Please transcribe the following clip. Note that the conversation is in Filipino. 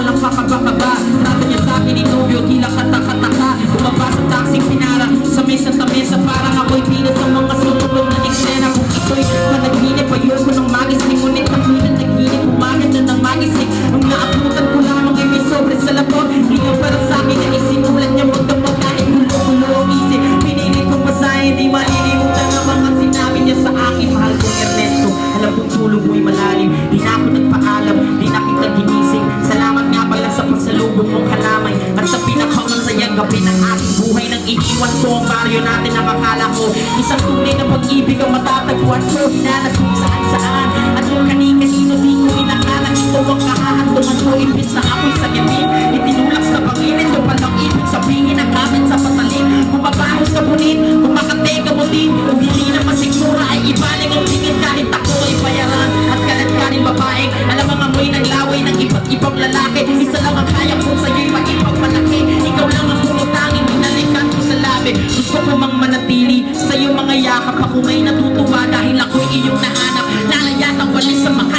walang kakaba-kaba. Trato niya sa akin inobyo, tila katakataka. Bumaba sa taxi, pinara sa mesa, parang ako'y pila sa mga sunod na eksena. Kung ito'y panaginip, ayoko ng magising, ngunit ako'y nanaginip, umagad na ng magising. Nung naabutan ko lamang ay may sobre sa labor. Di nga para sa akin na isinulat niya magdamag kahit gulo-gulo ang isip. Pinilit kong basahin, di malilimutan ang mga sinabi niya sa akin. Mahal kong Ernesto, alam kong tulog mo'y malalim. Di na ako nagpaalam, di na kita ginising. Salamat nga pala sa pasalubong mong kalamay at sa pinakamasayang gabi ng aking buhay. Nang iniwan ko ang baryo natin ang akala ko isang tunay na pag-ibig ang matatagpuan ko. Hinanap kung saan-saan at kung kani-kanino di ko inakalang ito ang kahahantungan ko. Imbis na ako'y sagitin, itinulak sa pangilid. Ito palang ibig sabihin ang gamit sa patalim. Bumabaho sa bunit, kumakatega mo din. Kung hindi na masigura ay ibaling ang tingin kahit ako ay bayaran. At kalat-kanin babaeng alam ang amoy ng laway ng iba't ibang lalaki. Isa lang ang kaya kong sa'yo'y maipagmalaki. Ikaw lang ang pumutangin, binalikan ko sa labi. Gusto ko mang manatili sa iyong mga yakap. Ako nga'y natutuwa dahil ako'y iyong nahanap. Nalayat ang walis sa mga